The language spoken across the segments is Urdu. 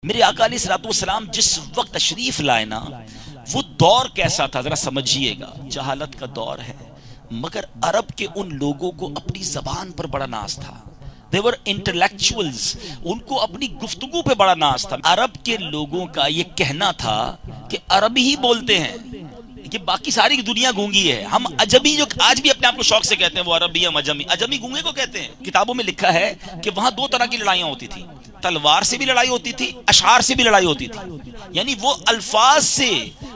میرے آقا علیہ الصلوۃ والسلام جس وقت تشریف لائے نا، وہ دور کیسا تھا ذرا سمجھیے گا۔ جہالت کا دور ہے، مگر عرب کے ان لوگوں کو اپنی زبان پر بڑا ناز تھا۔ they were intellectuals، ان کو اپنی گفتگو پہ بڑا ناز تھا۔ عرب کے لوگوں کا یہ کہنا تھا کہ عربی ہی بولتے ہیں، کہ باقی ساری دنیا گونگی ہے، ہم عجمی جو آج بھی اپنے آپ کو شوق سے کہتے ہیں وہ عربی ہم عجمی، عجمی گونگے کو کہتے ہیں۔ کتابوں میں لکھا ہے کہ وہاں دو طرح کی لڑائیاں ہوتی تھی، تلوار سے بھی لڑائی ہوتی تھی، اشعار سے بھی لڑائی ہوتی تھی، یعنی وہ الفاظ سے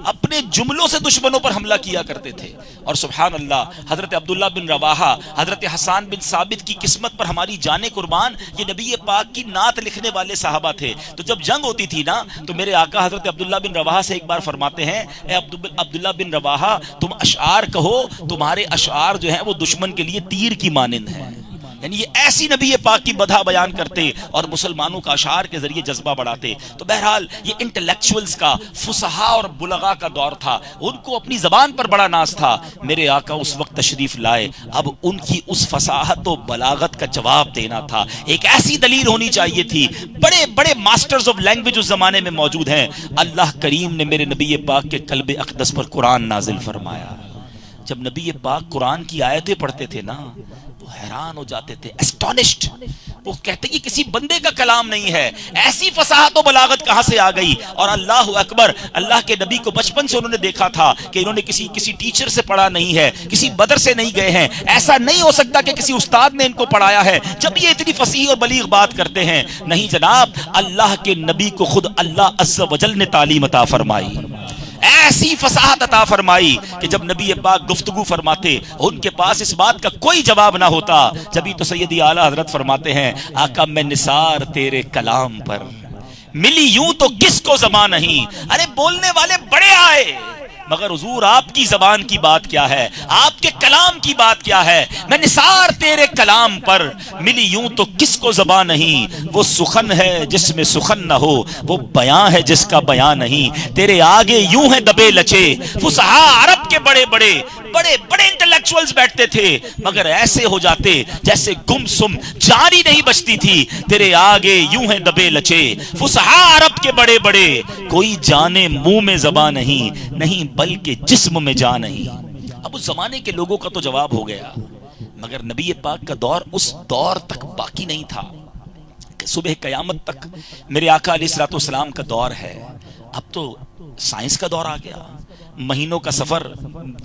اپنے جملوں سے دشمنوں پر حملہ کیا کرتے تھے۔ اور سبحان اللہ، حضرت عبداللہ بن رواحہ، حضرت حسان بن ثابت کی قسمت پر ہماری جانیں قربان، یہ نبی پاک کی نعت لکھنے والے صحابہ تھے۔ تو جب جنگ ہوتی تھی نا، تو میرے آقا حضرت عبداللہ بن رواحہ سے ایک بار فرماتے ہیں، اے عبداللہ بن رواحہ، تم اشعار کہو، تمہارے اشعار جو ہیں وہ دشمن کے لیے تیر کی مانند ہیں۔ یعنی یہ ایسی نبی پاک کی بدھا بیان کرتے اور مسلمانوں کا اشعار کے ذریعے جذبہ بڑھاتے۔ تو بہرحال یہ انٹلیکچوئلز کا، فصحاء اور بلغاء کا دور تھا، ان کو اپنی زبان پر بڑا ناز تھا۔ میرے آقا اس وقت تشریف لائے، اب ان کی اس فصاحت و بلاغت کا جواب دینا تھا۔ ایک ایسی دلیل ہونی چاہیے تھی۔ بڑے بڑے ماسٹرز آف لینگویج اس زمانے میں موجود ہیں۔ اللہ کریم نے میرے نبی پاک کے قلب اقدس پر قرآن نازل فرمایا۔ جب نبی پاک قرآن کی آیتیں پڑھتے تھے نا، وہ حیران ہو جاتے تھے، اسٹونشڈ۔ وہ کہتے کہ کسی بندے کا کلام نہیں ہے، ایسی فصاحت و بلاغت کہاں سے آ گئی۔ اور اللہ اکبر، اللہ کے نبی کو بچپن سے انہوں نے دیکھا تھا کہ انہوں نے کسی ٹیچر سے پڑھا نہیں ہے، کسی بدر سے نہیں گئے ہیں، ایسا نہیں ہو سکتا کہ کسی استاد نے ان کو پڑھایا ہے جب یہ اتنی فصیح اور بلیغ بات کرتے ہیں۔ نہیں جناب، اللہ کے نبی کو خود اللہ عز و جل نے تعلیم عطا فرمائی، ایسی فصاحت عطا فرمائی کہ جب نبی پاک گفتگو فرماتے ان کے پاس اس بات کا کوئی جواب نہ ہوتا۔ جبھی تو سیدی اعلیٰ حضرت فرماتے ہیں، آقا میں نثار تیرے کلام پر، ملی یوں تو کس کو زبان نہیں۔ ارے بولنے والے بڑے آئے، مگر حضور آپ کی زبان کی بات کیا ہے، آپ کے کلام کی بات کیا ہے۔ میں نثار تیرے کلام پر، ملی یوں تو کس کو زبان نہیں۔ وہ سخن ہے جس میں سخن نہ ہو، وہ بیان ہے جس کا بیان نہیں۔ تیرے آگے یوں ہے دبے لچے، فصحاء عرب کے بڑے بڑے بڑے بڑے انٹلیکچوئلز بیٹھتے تھے، مگر ایسے ہو جاتے جیسے گم سم جاری نہیں بچتی تھی۔ تیرے آگے یوں ہے دبے لچے، فصحاء عرب کے بڑے بڑے، کوئی جانے منہ میں زبان نہیں بلکہ جسم میں جان نہیں۔ اب اس زمانے کے لوگوں کا تو جواب ہو گیا، مگر نبی پاک کا دور اس دور تک باقی نہیں تھا کہ صبح قیامت تک میرے آقا علیہ الصلوۃ والسلام کا دور ہے۔ اب تو سائنس کا دور آ گیا، مہینوں کا سفر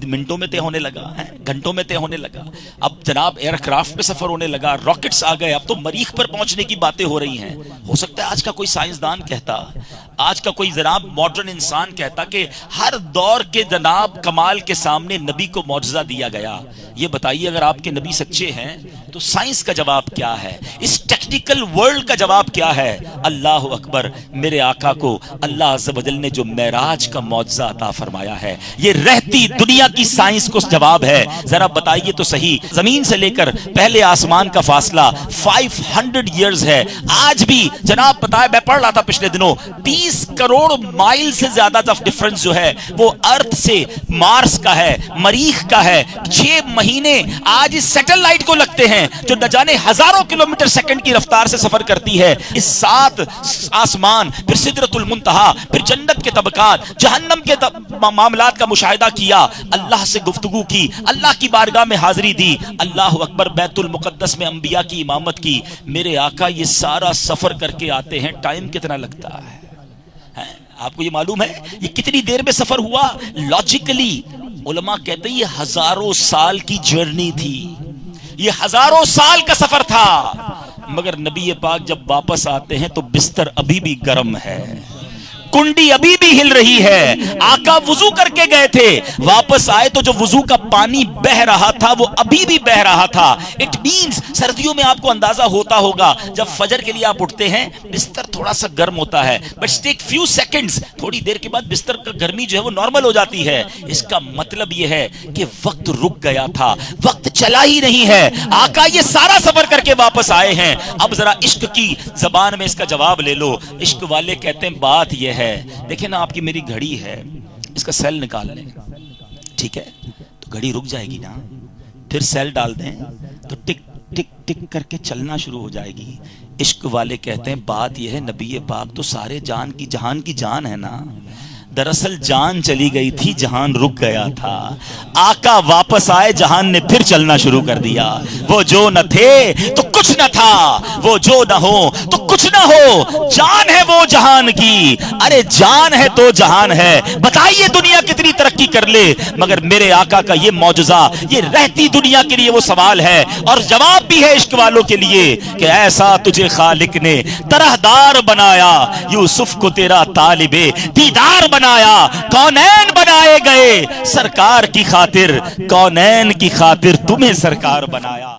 منٹوں میں طے ہونے لگا ہے، گھنٹوں میں طے ہونے لگا۔ اب جناب ایئر کرافٹ پہ سفر ہونے لگا، راکٹس آ گئے، اب تو مریخ پر پہنچنے کی باتیں ہو رہی ہیں۔ ہو سکتا ہے آج کا کوئی سائنسدان کہتا، آج کا کوئی جناب ماڈرن انسان کہتا کہ ہر دور کے جناب کمال کے سامنے نبی کو معجزہ دیا گیا۔ یہ بتائیے اگر آپ کے نبی سچے ہیں تو سائنس کا جواب کیا ہے، اس ٹیکنیکل ورلڈ کا جواب کیا ہے۔ اللہ اکبر، میرے آقا کو اللہ عز و جل نے جو معراج کا معجزہ عطا فرمایا ہے، یہ رہتی دنیا کی سائنس کو جواب ہے۔ ذرا بتائیے تو صحیح، زمین سے لے کر پہلے آسمان کا فاصلہ 500 ایئرز ہے۔ آج بھی جناب بتائے، میں پڑھ رہا تھا پچھلے دنوں، 30 کروڑ مائل سے زیادہ ڈفرنس جو ہے وہ ارتھ سے مارس کا ہے، مریخ کا ہے۔ 6 مہینے آج اس سیٹلائٹ کو لگتے ہیں جو نہ جانے ہزاروں کلومیٹر سیکنڈ کی رفتار سے سفر کرتی ہے۔ اس 7 آسمان، پھر سدرۃ المنتہا، پھر جنت کے طبقات، جہنم کے معاملات کا مشاہدہ کیا، اللہ سے گفتگو کی، اللہ کی بارگاہ میں حاضری دی، اللہ اکبر، بیت المقدس میں انبیاء کی امامت کی۔ میرے آقا یہ سارا سفر کر کے آتے ہیں، ٹائم کتنا لگتا ہے آپ کو یہ معلوم ہے؟ یہ کتنی دیر میں سفر ہوا؟ لاجیکلی علماء کہتے ہیں یہ ہزاروں سال کی جرنی تھی، یہ ہزاروں سال کا سفر تھا، مگر نبی پاک جب واپس آتے ہیں تو بستر ابھی بھی گرم ہے، کنڈی ابھی بھی ہل رہی ہے۔ آقا وضو کر کے گئے تھے، واپس آئے تو جو وضو کا پانی بہ رہا تھا وہ ابھی بھی بہ رہا تھا۔ اٹ مینز سردیوں میں آپ کو اندازہ ہوتا ہوگا جب فجر کے لیے آپ اٹھتے ہیں بستر تھوڑا سا گرم ہوتا ہے، بٹ ٹیک فیو سیکنڈز، تھوڑی دیر کے بعد بستر کا گرمی جو ہے وہ نارمل ہو جاتی ہے۔ اس کا مطلب یہ ہے کہ وقت رک گیا تھا، وقت چلا ہی نہیں ہے۔ آقا یہ سارا سفر کر کے واپس آئے ہیں۔ اب ذرا عشق کی زبان میں اس کا جواب لے لو۔ عشق والے کہتے ہیں بات یہ ہے، دیکھیں نا آپ کی میری گھڑی ہے، اس کا سیل نکال لیں، ٹھیک ہے، تو گھڑی رک جائے گی نا، پھر سیل ڈال دیں تو ٹک ٹک ٹک کر کے چلنا شروع ہو جائے گی۔ عشق والے کہتے ہیں بات یہ ہے نبی پاک تو سارے جہان کی جان ہے نا، دراصل جان چلی گئی تھی جہان رک گیا تھا، آقا واپس آئے جہان نے پھر چلنا شروع کر دیا۔ وہ جو نہ تھے تو کچھ نہ تھا، وہ جو نہ ہو تو کچھ نہ ہو، جان ہے وہ جہان کی، ارے جان ہے تو جہان ہے۔ بتائیے دنیا کتنی ترقی کر لے مگر میرے آقا کا یہ معجزہ، یہ رہتی دنیا کے لیے وہ سوال ہے اور جواب بھی ہے عشق والوں کے لیے کہ ایسا تجھے خالق نے طرح دار بنایا، یوسف کو تیرا طالب دیدار بنایا، کونین بنائے گئے سرکار کی خاطر، کونین کی خاطر تمہیں سرکار بنایا۔